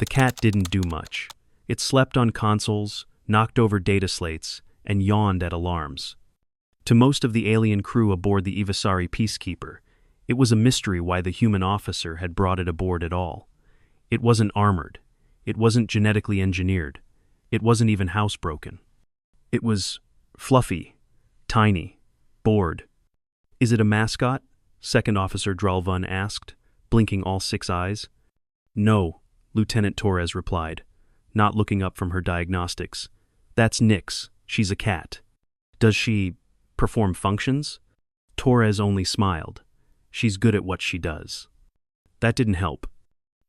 The cat didn't do much. It slept on consoles, knocked over data slates, and yawned at alarms. To most of the alien crew aboard the Evisari Peacekeeper, it was a mystery why the human officer had brought it aboard at all. It wasn't armored. It wasn't genetically engineered. It wasn't even housebroken. It was fluffy, tiny, bored. "Is it a mascot?" Second Officer Dralvan asked, blinking all 6 eyes. "No," Lieutenant Torres replied, not looking up from her diagnostics. "That's Nyx. She's a cat." "Does she perform functions?" Torres only smiled. "She's good at what she does." That didn't help.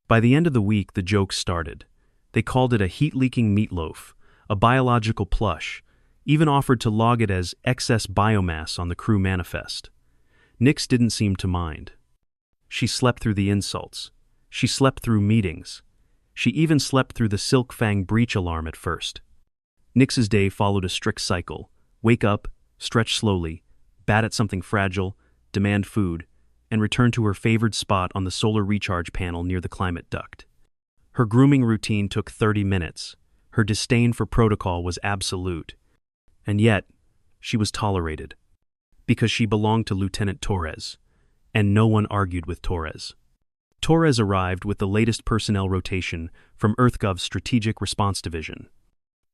By the end of the week, the jokes started. They called it a heat-leaking meatloaf, a biological plush, even offered to log it as excess biomass on the crew manifest. Nyx didn't seem to mind. She slept through the insults. She slept through meetings. She even slept through the Silkfang breach alarm at first. Nyx's day followed a strict cycle: wake up, stretch slowly, bat at something fragile, demand food, and return to her favored spot on the solar recharge panel near the climate duct. Her grooming routine took 30 minutes. Her disdain for protocol was absolute. And yet, she was tolerated. Because she belonged to Lieutenant Torres, and no one argued with Torres. Torres arrived with the latest personnel rotation from EarthGov's Strategic Response Division.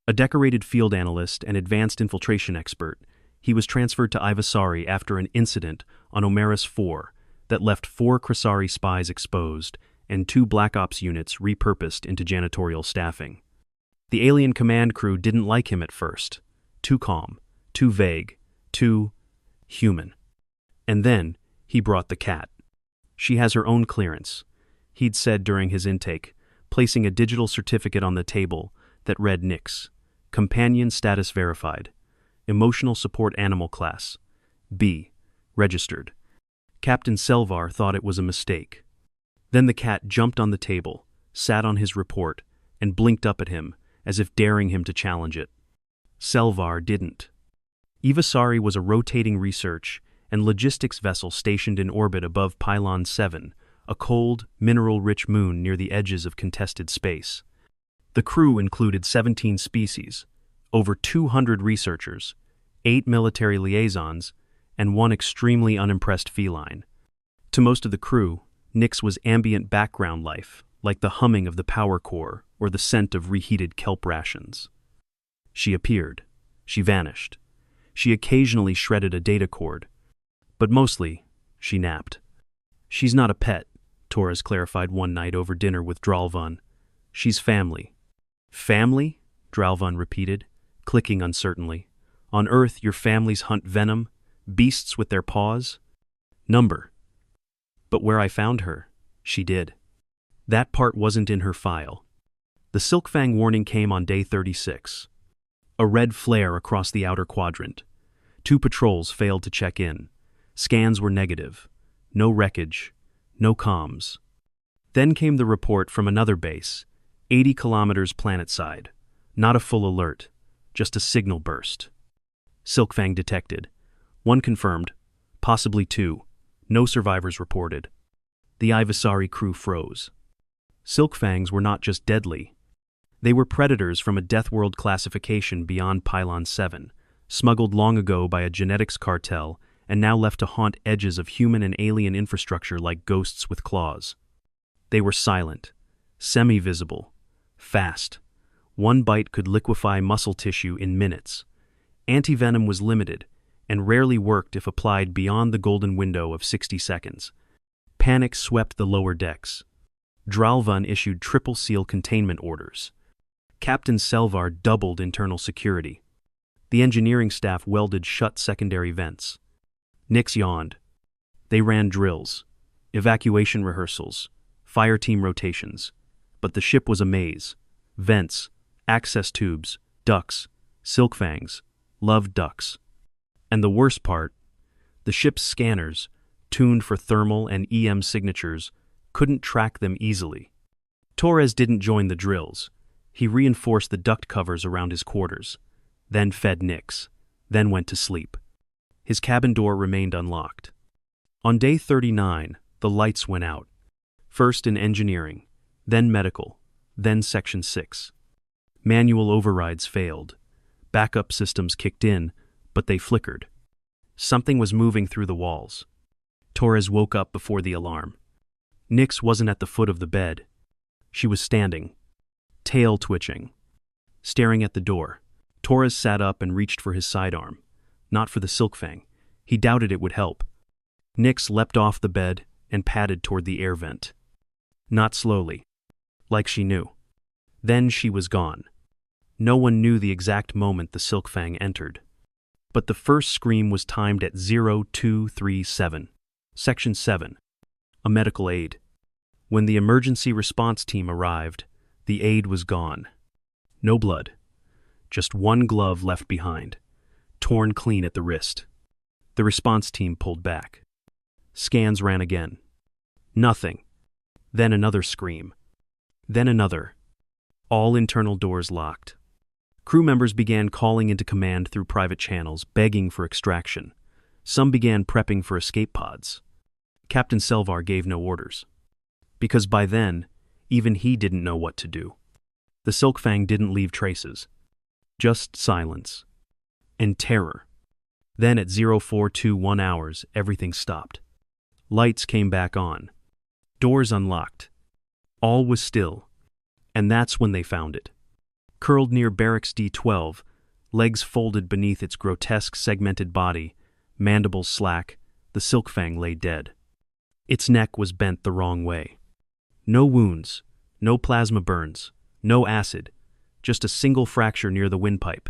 A decorated field analyst and advanced infiltration expert, he was transferred to Ivisari after an incident on Omeris 4 that left 4 Crisari spies exposed and 2 Black Ops units repurposed into janitorial staffing. The alien command crew didn't like him at first. Too calm, too vague, too human. And then he brought the cat. "She has her own clearance," he'd said during his intake, placing a digital certificate on the table that read Nyx, Companion Status Verified, Emotional Support Animal Class, B, Registered. Captain Selvar thought it was a mistake. Then the cat jumped on the table, sat on his report, and blinked up at him, as if daring him to challenge it. Selvar didn't. Evisari was a rotating research and logistics vessel stationed in orbit above Pylon 7, a cold, mineral-rich moon near the edges of contested space. The crew included 17 species, over 200 researchers, 8 military liaisons, and 1 extremely unimpressed feline. To most of the crew, Nyx was ambient background life, like the humming of the power core or the scent of reheated kelp rations. She appeared. She vanished. She occasionally shredded a data cord. But mostly, she napped. "She's not a pet," Torres clarified one night over dinner with Dralvan. "She's family." "Family?" Dralvan repeated, clicking uncertainly. "On Earth, your families hunt venom, beasts with their paws?" "Number." "But where I found her, she did." That part wasn't in her file. The Silkfang warning came on day 36. A red flare across the outer quadrant. 2 patrols failed to check in. Scans were negative. No wreckage. No comms. Then came the report from another base, 80 kilometers planetside. Not a full alert, just a signal burst. Silkfang detected. 1 confirmed, possibly 2. No survivors reported. The Ivisari crew froze. Silkfangs were not just deadly. They were predators from a Death World classification beyond Pylon 7, smuggled long ago by a genetics cartel and now left to haunt edges of human and alien infrastructure like ghosts with claws. They were silent, semi-visible, fast. 1 bite could liquefy muscle tissue in minutes. Antivenom was limited and rarely worked if applied beyond the golden window of 60 seconds. Panic swept the lower decks. Dralvan issued triple seal containment orders. Captain Selvar doubled internal security. The engineering staff welded shut secondary vents. Nyx yawned. They ran drills, evacuation rehearsals, fire team rotations. But the ship was a maze. Vents, access tubes, ducts, Silkfangs, loved ducks. And the worst part, the ship's scanners, tuned for thermal and EM signatures, couldn't track them easily. Torres didn't join the drills. He reinforced the duct covers around his quarters, then fed Nyx, then went to sleep. His cabin door remained unlocked. On day 39, the lights went out. First in engineering, then medical, Then Section 6. Manual overrides failed. Backup systems kicked in, but they flickered. Something was moving through the walls. Torres woke up before the alarm. Nix wasn't at the foot of the bed. She was standing, tail twitching, staring at the door. Torres sat up and reached for his sidearm. Not for the Silkfang. He doubted it would help. Nix leapt off the bed and padded toward the air vent. Not slowly, like she knew. Then she was gone. No one knew the exact moment the Silkfang entered. But the first scream was timed at 0237. Section 7. A medical aid. When the emergency response team arrived, the aid was gone. No blood. Just one glove left behind, torn clean at the wrist. The response team pulled back. Scans ran again. Nothing. Then another scream. Then another. All internal doors locked. Crew members began calling into command through private channels, begging for extraction. Some began prepping for escape pods. Captain Selvar gave no orders. Because by then, even he didn't know what to do. The Silkfang didn't leave traces. Just silence. And terror. Then at 0421 hours, everything stopped. Lights came back on. Doors unlocked. All was still. And that's when they found it. Curled near barracks D12, legs folded beneath its grotesque segmented body, mandibles slack, the Silkfang lay dead. Its neck was bent the wrong way. No wounds, no plasma burns, no acid, just a single fracture near the windpipe.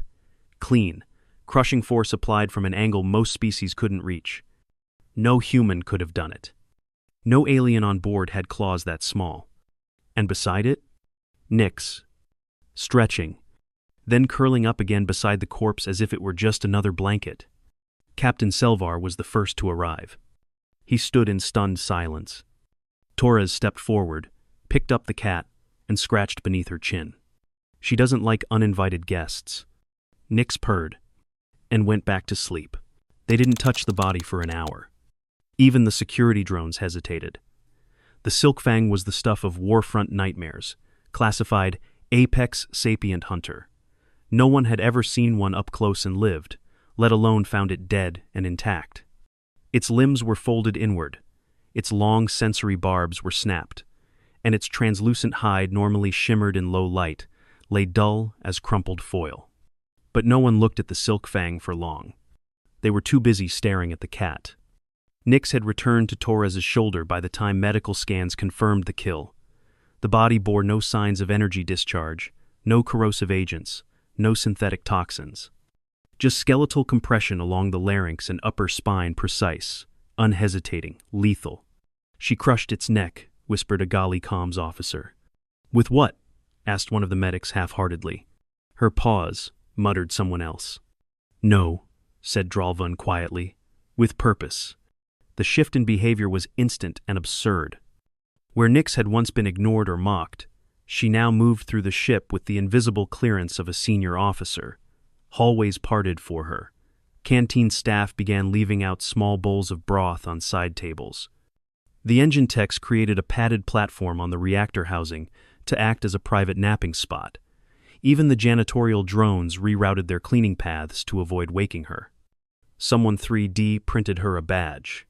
Clean, crushing force applied from an angle most species couldn't reach. No human could have done it. No alien on board had claws that small. And beside it? Nix. Stretching, then curling up again beside the corpse as if it were just another blanket. Captain Selvar was the first to arrive. He stood in stunned silence. Torres stepped forward, picked up the cat, and scratched beneath her chin. She doesn't like uninvited guests. Nix purred, and went back to sleep. They didn't touch the body for an hour. Even the security drones hesitated. The Silkfang was the stuff of warfront nightmares, classified Apex sapient hunter. No one had ever seen one up close and lived, let alone found it dead and intact. Its limbs were folded inward, its long sensory barbs were snapped, and its translucent hide, normally shimmered in low light, lay dull as crumpled foil. But no one looked at the Silkfang for long. They were too busy staring at the cat. Nix had returned to Torres' shoulder by the time medical scans confirmed the kill. The body bore no signs of energy discharge, no corrosive agents, no synthetic toxins. Just skeletal compression along the larynx and upper spine, precise, unhesitating, lethal. She crushed its neck, whispered a Gali comms officer. With what? Asked one of the medics half-heartedly. Her pause, muttered someone else. No, said Dralvan quietly. With purpose. The shift in behavior was instant and absurd. Where Nix had once been ignored or mocked, she now moved through the ship with the invisible clearance of a senior officer. Hallways parted for her. Canteen staff began leaving out small bowls of broth on side tables. The engine techs created a padded platform on the reactor housing to act as a private napping spot. Even the janitorial drones rerouted their cleaning paths to avoid waking her. Someone 3D printed her a badge.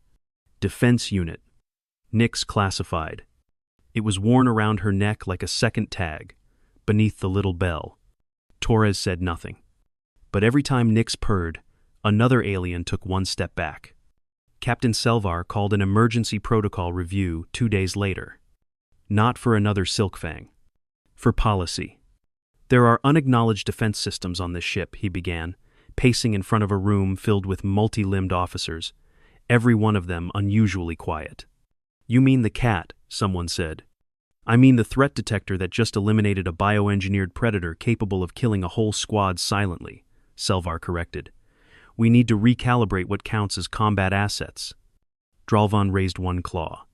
Defense Unit. Nix classified. It was worn around her neck like a second tag, beneath the little bell. Torres said nothing. But every time Nix purred, another alien took one step back. Captain Selvar called an emergency protocol review 2 days later. Not for another Silkfang. For policy. There are unacknowledged defense systems on this ship, he began, pacing in front of a room filled with multi-limbed officers, every one of them unusually quiet. You mean the cat, someone said. I mean the threat detector that just eliminated a bioengineered predator capable of killing a whole squad silently, Selvar corrected. We need to recalibrate what counts as combat assets. Dralvan raised one claw,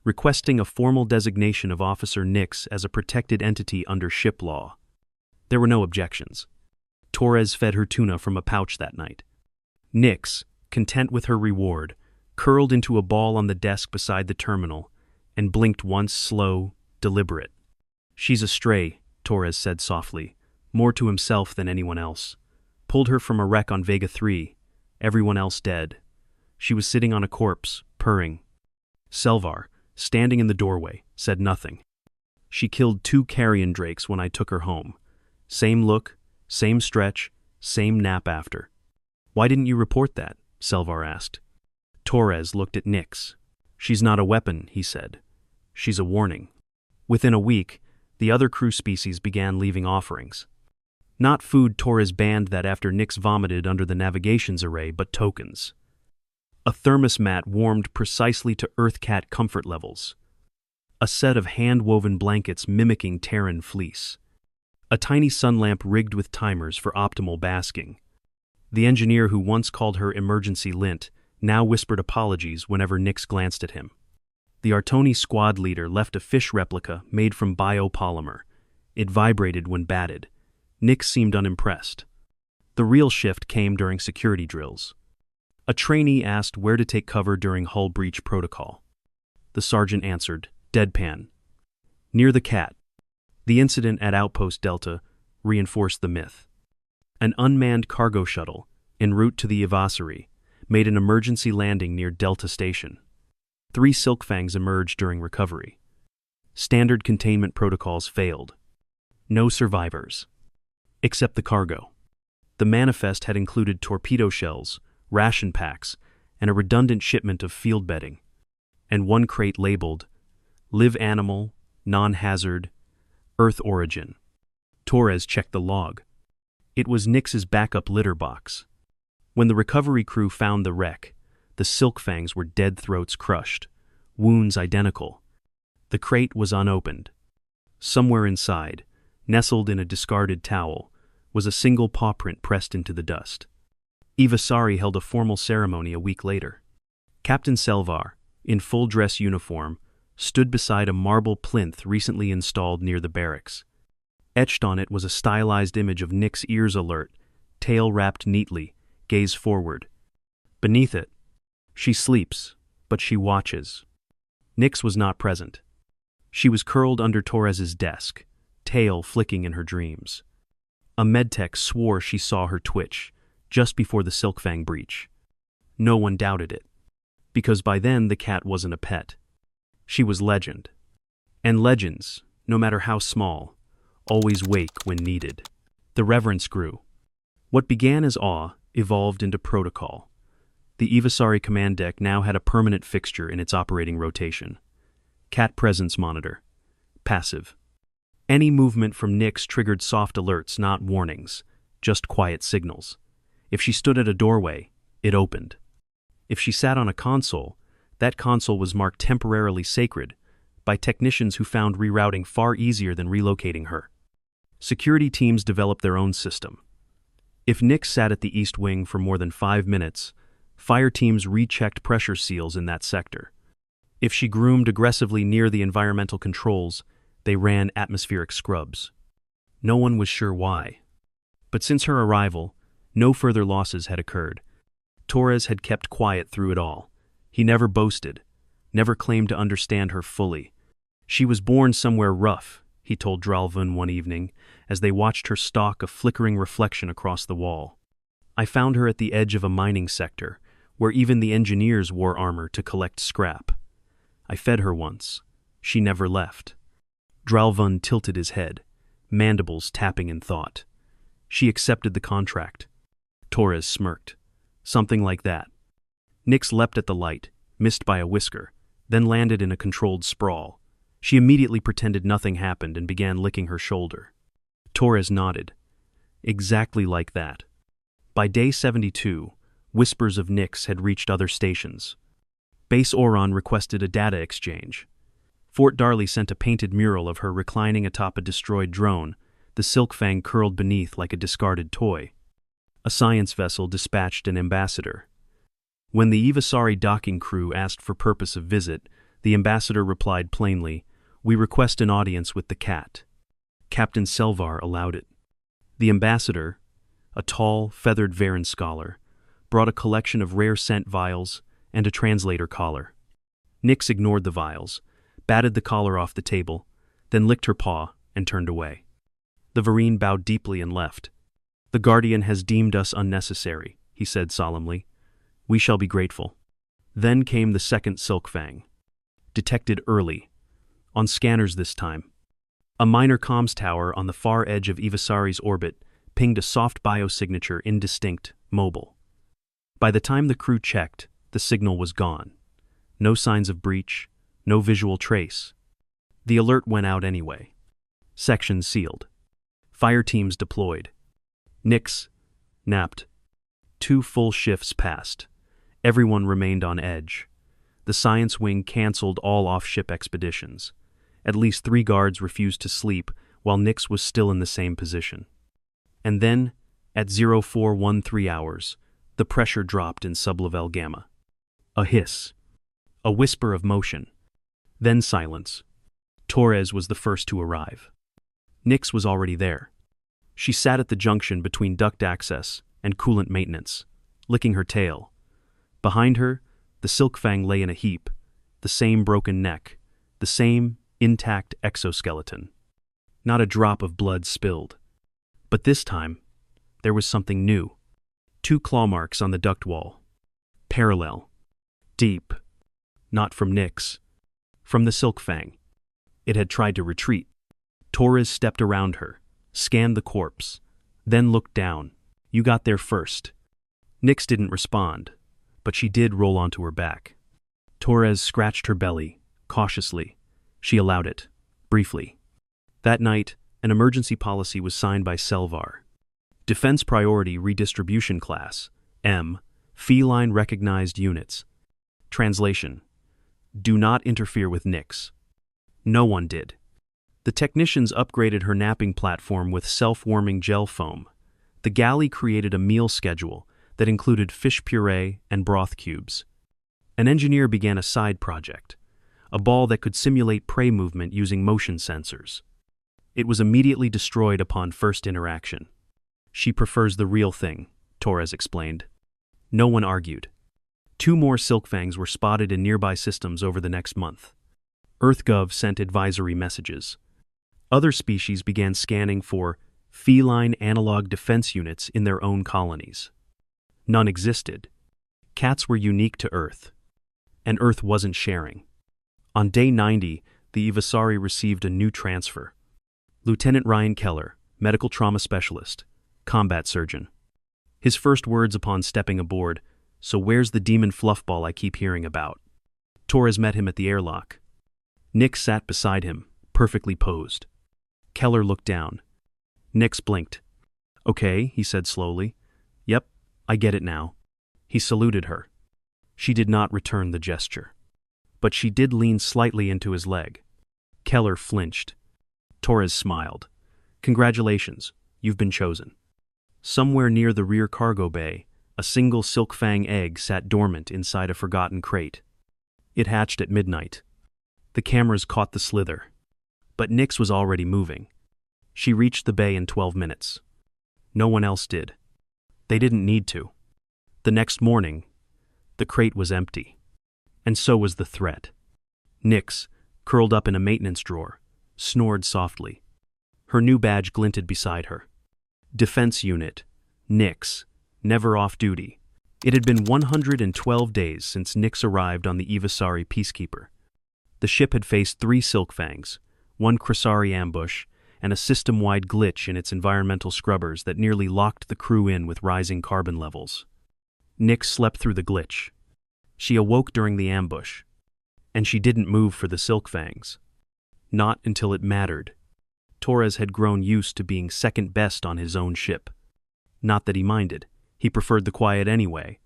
requesting a formal designation of Officer Nix as a protected entity under ship law. There were no objections. Torres fed her tuna from a pouch that night. Nix, content with her reward, curled into a ball on the desk beside the terminal and blinked once, slow, deliberate. She's a stray, Torres said softly, more to himself than anyone else. Pulled her from a wreck on Vega 3, everyone else dead. She was sitting on a corpse, purring. Selvar, standing in the doorway, said nothing. She killed 2 carrion drakes when I took her home. Same look, same stretch, same nap after. Why didn't you report that? Selvar asked. Torres looked at Nix. She's not a weapon, he said. She's a warning. Within a week, the other crew species began leaving offerings. Not food, Torres banned that after Nix vomited under the navigations array, but tokens. A thermos mat warmed precisely to Earth-Cat comfort levels. A set of hand-woven blankets mimicking Terran fleece. A tiny sun lamp rigged with timers for optimal basking. The engineer who once called her emergency lint now whispered apologies whenever Nix glanced at him. The Artoni squad leader left a fish replica made from biopolymer. It vibrated when batted. Nix seemed unimpressed. The real shift came during security drills. A trainee asked where to take cover during hull breach protocol. The sergeant answered, deadpan. Near the cat. The incident at Outpost Delta reinforced the myth. An unmanned cargo shuttle, en route to the Evasari, made an emergency landing near Delta Station. 3 Silkfangs emerged during recovery. Standard containment protocols failed. No survivors. Except the cargo. The manifest had included torpedo shells, ration packs, and a redundant shipment of field bedding. And 1 crate labeled, Live Animal, Non-Hazard, Earth Origin. Torres checked the log. It was Nix's backup litter box. When the recovery crew found the wreck, the Silkfangs were dead throats crushed, wounds identical. The crate was unopened. Somewhere inside, nestled in a discarded towel, was a single paw print pressed into the dust. Evasari held a formal ceremony a week later. Captain Selvar, in full dress uniform, stood beside a marble plinth recently installed near the barracks. Etched on it was a stylized image of Nix ears alert, tail wrapped neatly, gaze forward. Beneath it, she sleeps, but she watches. Nix was not present. She was curled under Torres's desk, tail flicking in her dreams. A medtech swore she saw her twitch, just before the Silkfang breach. No one doubted it, because by then the cat wasn't a pet. She was legend. And legends, no matter how small, always wake when needed. The reverence grew. What began as awe evolved into protocol. The Evasari command deck now had a permanent fixture in its operating rotation. Cat presence monitor. Passive. Any movement from Nix triggered soft alerts, not warnings, just quiet signals. If she stood at a doorway, it opened. If she sat on a console, that console was marked temporarily sacred by technicians who found rerouting far easier than relocating her. Security teams developed their own system. If Nix sat at the east wing for more than 5 minutes, fire teams rechecked pressure seals in that sector. If she groomed aggressively near the environmental controls, they ran atmospheric scrubs. No one was sure why. But since her arrival, no further losses had occurred. Torres had kept quiet through it all. He never boasted, never claimed to understand her fully. She was born somewhere rough, he told Dralvun one evening, as they watched her stalk a flickering reflection across the wall. I found her at the edge of a mining sector, where even the engineers wore armor to collect scrap. I fed her once. She never left. Dralvun tilted his head, mandibles tapping in thought. She accepted the contract. Torres smirked. Something like that. Nix leapt at the light, missed by a whisker, then landed in a controlled sprawl. She immediately pretended nothing happened and began licking her shoulder. Torres nodded. Exactly like that. By day 72, whispers of Nix had reached other stations. Base Oron requested a data exchange. Fort Darley sent a painted mural of her reclining atop a destroyed drone, the Silkfang curled beneath like a discarded toy. A science vessel dispatched an ambassador. When the Evasari docking crew asked for purpose of visit, the ambassador replied plainly, "We request an audience with the cat." Captain Selvar allowed it. The ambassador, a tall, feathered Varen scholar, brought a collection of rare scent vials and a translator collar. Nix ignored the vials, batted the collar off the table, then licked her paw, and turned away. The Varine bowed deeply and left. "The Guardian has deemed us unnecessary," he said solemnly. "We shall be grateful." Then came the second Silkfang. Detected early. On scanners this time. A minor comms tower on the far edge of Ivisari's orbit pinged a soft biosignature, indistinct, mobile. By the time the crew checked, the signal was gone. No signs of breach, no visual trace. The alert went out anyway. Sections sealed. Fire teams deployed. Nix napped. 2 full shifts passed. Everyone remained on edge. The science wing canceled all off-ship expeditions. At least 3 guards refused to sleep while Nix was still in the same position. And then, at 0413 hours, the pressure dropped in sublevel gamma. A hiss. A whisper of motion. Then silence. Torres was the first to arrive. Nix was already there. She sat at the junction between duct access and coolant maintenance, licking her tail. Behind her, the Silkfang lay in a heap, the same broken neck, the same intact exoskeleton. Not a drop of blood spilled. But this time, there was something new. 2 claw marks on the duct wall. Parallel. Deep. Not from Nix. From the Silkfang. It had tried to retreat. Torres stepped around her, scanned the corpse, then looked down. "You got there first." Nix didn't respond, but she did roll onto her back. Torres scratched her belly, cautiously. She allowed it, briefly. That night, an emergency policy was signed by Selvar. Defense Priority Redistribution Class, M, Feline Recognized Units. Translation: do not interfere with Nix. No one did. The technicians upgraded her napping platform with self-warming gel foam. The galley created a meal schedule that included fish puree and broth cubes. An engineer began a side project, a ball that could simulate prey movement using motion sensors. It was immediately destroyed upon first interaction. "She prefers the real thing," Torres explained. No one argued. 2 more Silkfangs were spotted in nearby systems over the next month. EarthGov sent advisory messages. Other species began scanning for feline analog defense units in their own colonies. None existed. Cats were unique to Earth. And Earth wasn't sharing. On day 90, the Ivisari received a new transfer. Lieutenant Ryan Keller, medical trauma specialist, combat surgeon. His first words upon stepping aboard: "So where's the demon fluffball I keep hearing about?" Torres met him at the airlock. Nix sat beside him, perfectly posed. Keller looked down. Nix blinked. "Okay," he said slowly. "Yep, I get it now." He saluted her. She did not return the gesture. But she did lean slightly into his leg. Keller flinched. Torres smiled. "Congratulations, you've been chosen." Somewhere near the rear cargo bay, a single Silkfang egg sat dormant inside a forgotten crate. It hatched at midnight. The cameras caught the slither. But Nix was already moving. She reached the bay in 12 minutes. No one else did. They didn't need to. The next morning, the crate was empty. And so was the threat. Nix, curled up in a maintenance drawer, snored softly. Her new badge glinted beside her. Defense Unit, Nix, never off duty. It had been 112 days since Nix arrived on the Ivisari Peacekeeper. The ship had faced 3 Silkfangs, 1 Krasari ambush, and a system-wide glitch in its environmental scrubbers that nearly locked the crew in with rising carbon levels. Nix slept through the glitch. She awoke during the ambush, and she didn't move for the Silkfangs. Not until it mattered. Torres had grown used to being second best on his own ship. Not that he minded. He preferred the quiet anyway.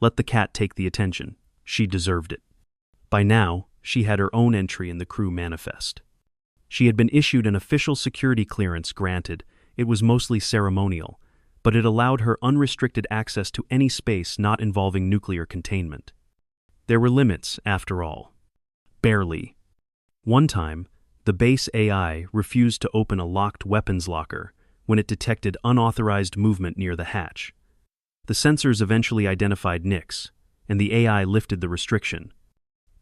Let the cat take the attention. She deserved it. By now, she had her own entry in the crew manifest. She had been issued an official security clearance granted. It was mostly ceremonial, but it allowed her unrestricted access to any space not involving nuclear containment. There were limits, after all. Barely. One time, the base AI refused to open a locked weapons locker when it detected unauthorized movement near the hatch. The sensors eventually identified Nix, and the AI lifted the restriction.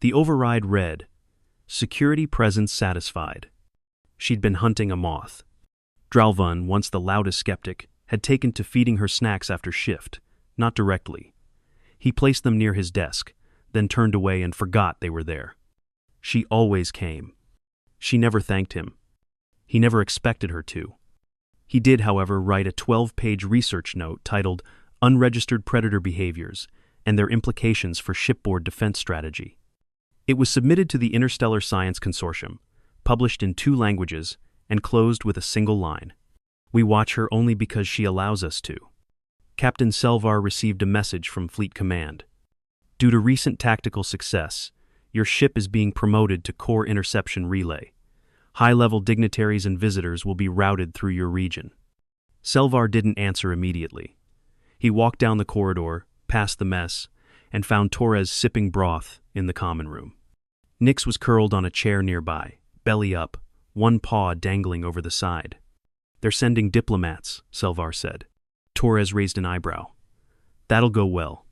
The override read, "Security presence satisfied." She'd been hunting a moth. Dralvun, once the loudest skeptic, had taken to feeding her snacks after shift, not directly. He placed them near his desk, then turned away and forgot they were there. She always came. She never thanked him. He never expected her to. He did, however, write a 12-page research note titled Unregistered Predator Behaviors and Their Implications for Shipboard Defense Strategy. It was submitted to the Interstellar Science Consortium, published in 2 languages, and closed with a single line. We watch her only because she allows us to. Captain Selvar received a message from Fleet Command. Due to recent tactical success, your ship is being promoted to Core Interception Relay. High-level dignitaries and visitors will be routed through your region. Selvar didn't answer immediately. He walked down the corridor, past the mess, and found Torres sipping broth in the common room. Nix was curled on a chair nearby, belly up, one paw dangling over the side. They're sending diplomats, Selvar said. Torres raised an eyebrow. That'll go well.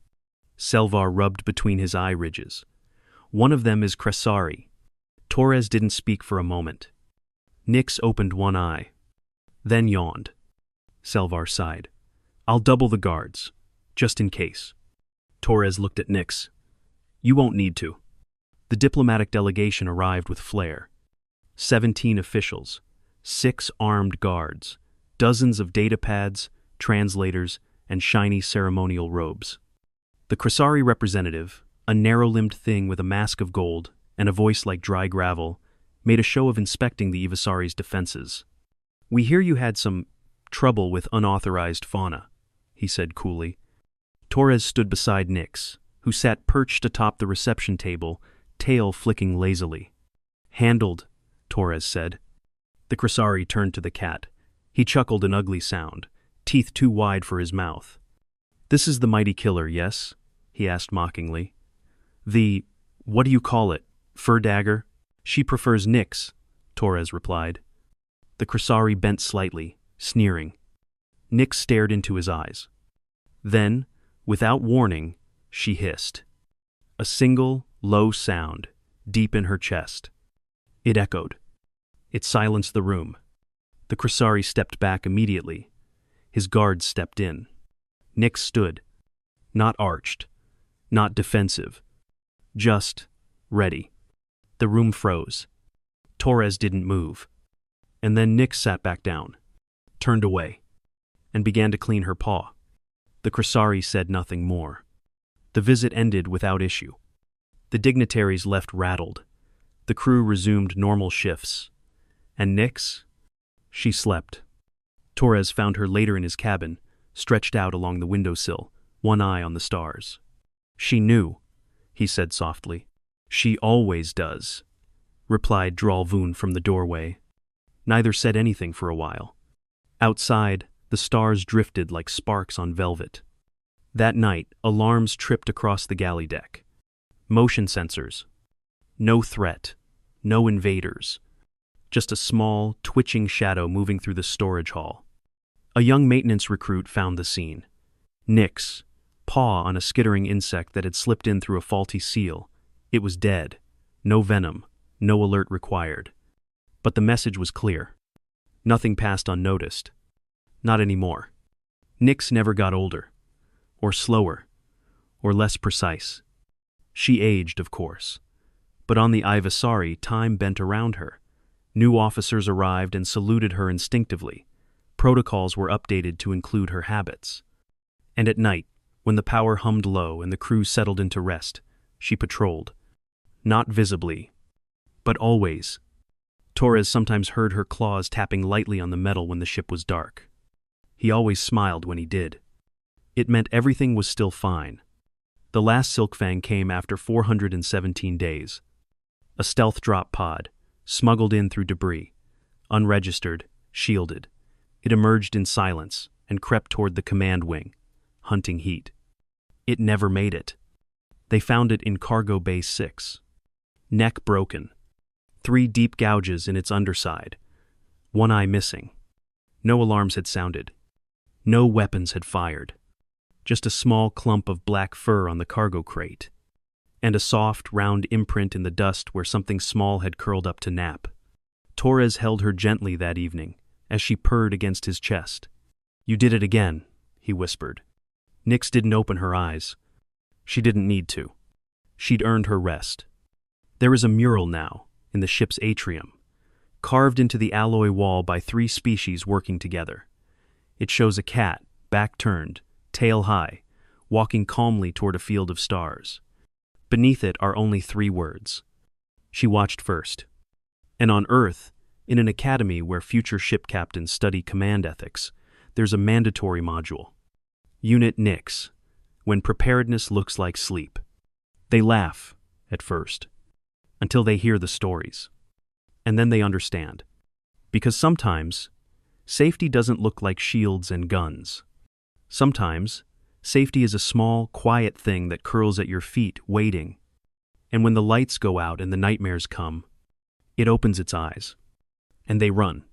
Selvar rubbed between his eye ridges. One of them is Cressari. Torres didn't speak for a moment. Nix opened one eye, then yawned. Selvar sighed. I'll double the guards, just in case. Torres looked at Nix. You won't need to. The diplomatic delegation arrived with flair. 17 officials, 6 armed guards, dozens of datapads, translators, and shiny ceremonial robes. The Cressari representative, a narrow-limbed thing with a mask of gold and a voice like dry gravel, made a show of inspecting the Evisari's defenses. We hear you had some trouble with unauthorized fauna, he said coolly. Torres stood beside Nix, who sat perched atop the reception table, tail flicking lazily. Handled, Torres said. The Cressari turned to the cat. He chuckled an ugly sound, teeth too wide for his mouth. This is the mighty killer, yes? He asked mockingly. What do you call it? Fur dagger? She prefers Nix, Torres replied. The Cressari bent slightly, sneering. Nix stared into his eyes. Then, without warning, she hissed. A single, low sound, deep in her chest. It echoed. It silenced the room. The Cressari stepped back immediately. His guards stepped in. Nix stood. Not arched. Not defensive. Just ready. The room froze. Torres didn't move. And then Nix sat back down, turned away, and began to clean her paw. The Cressari said nothing more. The visit ended without issue. The dignitaries left rattled. The crew resumed normal shifts. And Nix? She slept. Torres found her later in his cabin, stretched out along the windowsill, one eye on the stars. She knew, he said softly. She always does, replied Dralvun from the doorway. Neither said anything for a while. Outside, the stars drifted like sparks on velvet. That night, alarms tripped across the galley deck. Motion sensors. No threat. No invaders. Just a small, twitching shadow moving through the storage hall. A young maintenance recruit found the scene. Nix, paw on a skittering insect that had slipped in through a faulty seal. It was dead. No venom. No alert required. But the message was clear. Nothing passed unnoticed. Not anymore. Nix never got older. Or slower. Or less precise. She aged, of course. But on the Ivisari, time bent around her. New officers arrived and saluted her instinctively. Protocols were updated to include her habits. And at night, when the power hummed low and the crew settled into rest, she patrolled. Not visibly, but always. Torres sometimes heard her claws tapping lightly on the metal when the ship was dark. He always smiled when he did. It meant everything was still fine. The last Silkfang came after 417 days. A stealth drop pod, smuggled in through debris, unregistered, shielded. It emerged in silence and crept toward the command wing, hunting heat. It never made it. They found it in Cargo Bay 6. Neck broken. 3 deep gouges in its underside. One eye missing. No alarms had sounded. No weapons had fired. Just a small clump of black fur on the cargo crate. And a soft, round imprint in the dust where something small had curled up to nap. Torres held her gently that evening, as she purred against his chest. "You did it again," he whispered. Nyx didn't open her eyes. She didn't need to. She'd earned her rest. There is a mural now, in the ship's atrium, carved into the alloy wall by 3 species working together. It shows a cat, back turned, tail high, walking calmly toward a field of stars. Beneath it are only 3 words. She watched first. And on Earth, in an academy where future ship captains study command ethics, there's a mandatory module. Unit Nyx, when preparedness looks like sleep. They laugh, at first, until they hear the stories. And then they understand. Because sometimes, safety doesn't look like shields and guns. Sometimes, safety is a small, quiet thing that curls at your feet, waiting. And when the lights go out and the nightmares come, it opens its eyes. And they run.